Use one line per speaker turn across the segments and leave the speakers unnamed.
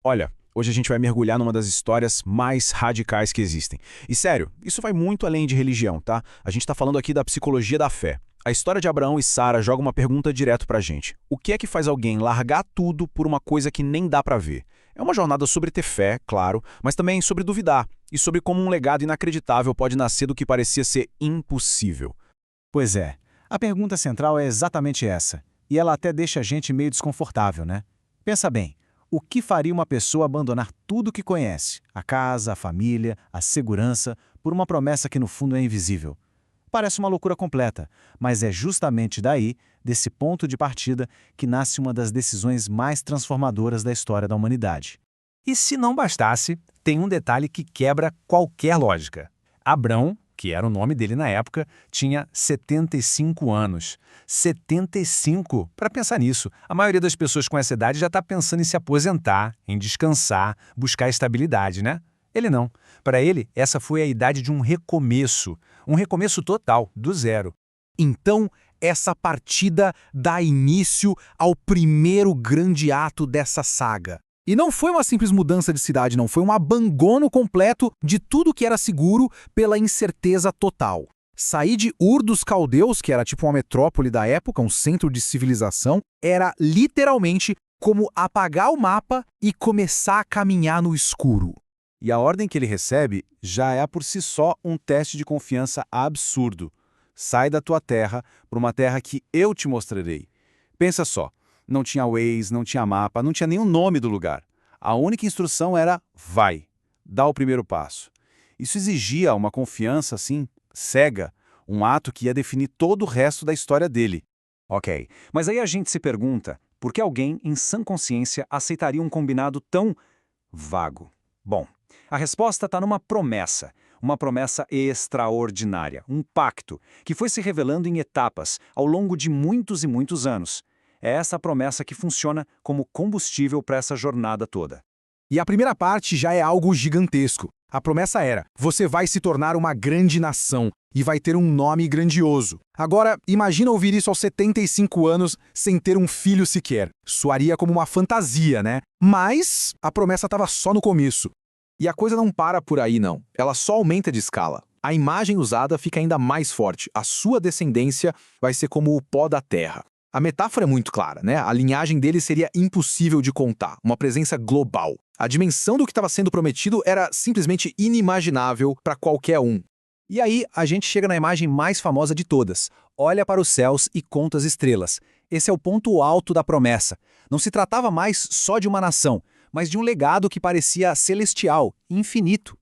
Olha, hoje a gente vai mergulhar numa das histórias mais radicais que existem. E sério, isso vai muito além de religião, tá? A gente tá falando aqui da psicologia da fé. A história de Abraão e Sara joga uma pergunta direto pra gente. O que é que faz alguém largar tudo por uma coisa que nem dá pra ver? É uma jornada sobre ter fé, claro, mas também sobre duvidar e sobre como um legado inacreditável pode nascer do que parecia ser impossível.
Pois é, a pergunta central é exatamente essa. E ela até deixa a gente meio desconfortável, né? Pensa bem, o que faria uma pessoa abandonar tudo que conhece? A casa, a família, a segurança, por uma promessa que no fundo é invisível? Parece uma loucura completa, mas é justamente daí, desse ponto de partida, que nasce uma das decisões mais transformadoras da história da humanidade.
E se não bastasse, tem um detalhe que quebra qualquer lógica. Abrão, que era o nome dele na época, tinha 75 anos. 75! Para pensar nisso, a maioria das pessoas com essa idade já está pensando em se aposentar, em descansar, buscar estabilidade, né? Ele não. Para ele, essa foi a idade de um recomeço total, do zero.
Então, essa partida dá início ao primeiro grande ato dessa saga. E não foi uma simples mudança de cidade, não. Foi um abandono completo de tudo que era seguro pela incerteza total. Sair de Ur dos Caldeus, que era tipo uma metrópole da época, um centro de civilização, era literalmente como apagar o mapa e começar a caminhar no escuro.
E a ordem que ele recebe já é por si só um teste de confiança absurdo. Sai da tua terra para uma terra que eu te mostrarei. Pensa só, não tinha Waze, não tinha mapa, não tinha nenhum nome do lugar. A única instrução era vai, dá o primeiro passo. Isso exigia uma confiança, assim, cega, um ato que ia definir todo o resto da história dele.
Ok, mas aí a gente se pergunta, por que alguém, em sã consciência, aceitaria um combinado tão vago? Bom, a resposta está numa promessa. Uma promessa extraordinária, um pacto, que foi se revelando em etapas ao longo de muitos e muitos anos. É essa promessa que funciona como combustível para essa jornada toda.
E a primeira parte já é algo gigantesco. A promessa era: você vai se tornar uma grande nação e vai ter um nome grandioso. Agora, imagina ouvir isso aos 75 anos sem ter um filho sequer. Soaria como uma fantasia, né? Mas a promessa estava só no começo.
E a coisa não para por aí, não. Ela só aumenta de escala. A imagem usada fica ainda mais forte. A sua descendência vai ser como o pó da terra. A metáfora é muito clara, né? A linhagem dele seria impossível de contar, uma presença global. A dimensão do que estava sendo prometido era simplesmente inimaginável para qualquer um.
E aí a gente chega na imagem mais famosa de todas. Olha para os céus e conta as estrelas. Esse é o ponto alto da promessa. Não se tratava mais só de uma nação, mas de um legado que parecia celestial, infinito.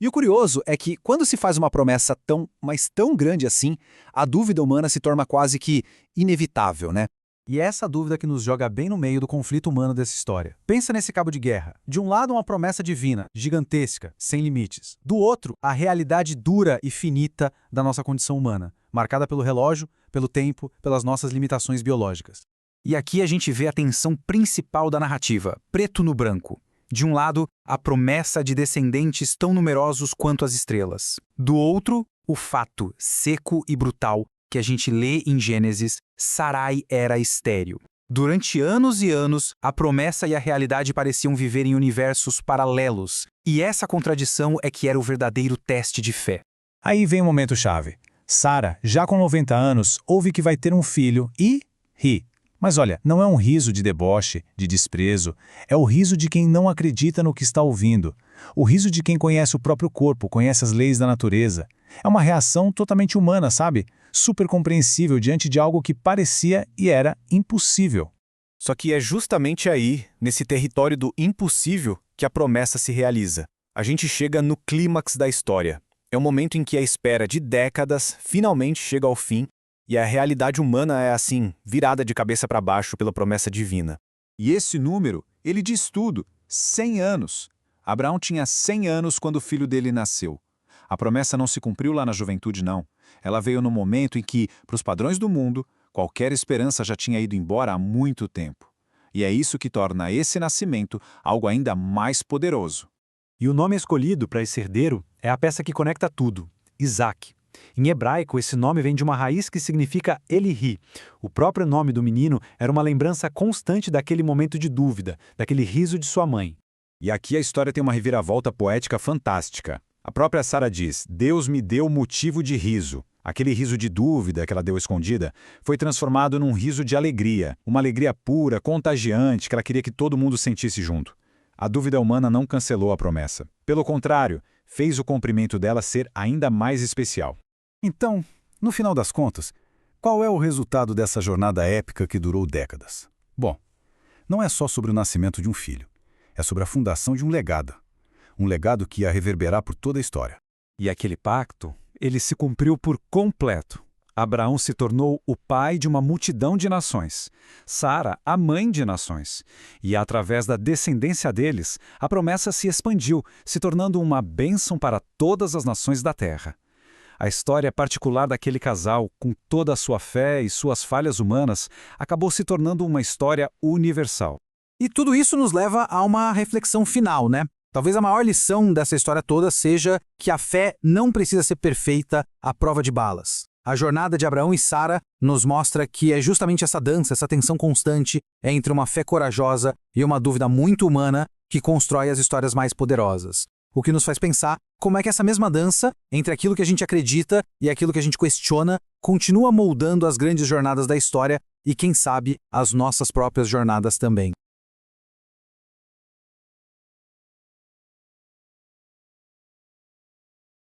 E o curioso é que, quando se faz uma promessa mas tão grande assim, a dúvida humana se torna quase que inevitável, né? E é essa dúvida que nos joga bem no meio do conflito humano dessa história. Pensa nesse cabo de guerra. De um lado, uma promessa divina, gigantesca, sem limites. Do outro, a realidade dura e finita da nossa condição humana, marcada pelo relógio, pelo tempo, pelas nossas limitações biológicas. E aqui a gente vê a tensão principal da narrativa, preto no branco. De um lado, a promessa de descendentes tão numerosos quanto as estrelas. Do outro, o fato seco e brutal que a gente lê em Gênesis: Sarai era estéril. Durante anos e anos, a promessa e a realidade pareciam viver em universos paralelos. E essa contradição é que era o verdadeiro teste de fé.
Aí vem o momento-chave. Sara, já com 90 anos, ouve que vai ter um filho e ri. Mas olha, não é um riso de deboche, de desprezo, é o riso de quem não acredita no que está ouvindo. O riso de quem conhece o próprio corpo, conhece as leis da natureza. É uma reação totalmente humana, sabe? Super compreensível diante de algo que parecia e era impossível.
Só que é justamente aí, nesse território do impossível, que a promessa se realiza. A gente chega no clímax da história. É o momento em que a espera de décadas finalmente chega ao fim. E a realidade humana é assim, virada de cabeça para baixo pela promessa divina.
E esse número, ele diz tudo: 100 anos. Abraão tinha 100 anos quando o filho dele nasceu. A promessa não se cumpriu lá na juventude, não. Ela veio no momento em que, para os padrões do mundo, qualquer esperança já tinha ido embora há muito tempo. E é isso que torna esse nascimento algo ainda mais poderoso.
E o nome escolhido para esse herdeiro é a peça que conecta tudo: Isaac. Em hebraico, esse nome vem de uma raiz que significa ele ri. O próprio nome do menino era uma lembrança constante daquele momento de dúvida, daquele riso de sua mãe.
E aqui a história tem uma reviravolta poética fantástica. A própria Sara diz, Deus me deu motivo de riso. Aquele riso de dúvida que ela deu escondida foi transformado num riso de alegria, uma alegria pura, contagiante, que ela queria que todo mundo sentisse junto. A dúvida humana não cancelou a promessa. Pelo contrário, fez o cumprimento dela ser ainda mais especial.
Então, no final das contas, qual é o resultado dessa jornada épica que durou décadas? Bom, não é só sobre o nascimento de um filho. É sobre a fundação de um legado. Um legado que ia reverberar por toda a história.
E aquele pacto, ele se cumpriu por completo. Abraão se tornou o pai de uma multidão de nações. Sara, a mãe de nações. E através da descendência deles, a promessa se expandiu, se tornando uma bênção para todas as nações da terra. A história particular daquele casal, com toda a sua fé e suas falhas humanas, acabou se tornando uma história universal.
E tudo isso nos leva a uma reflexão final, né? Talvez a maior lição dessa história toda seja que a fé não precisa ser perfeita à prova de balas. A jornada de Abraão e Sara nos mostra que é justamente essa dança, essa tensão constante entre uma fé corajosa e uma dúvida muito humana que constrói as histórias mais poderosas. O que nos faz pensar como é que essa mesma dança, entre aquilo que a gente acredita e aquilo que a gente questiona, continua moldando as grandes jornadas da história e, quem sabe, as nossas próprias jornadas também.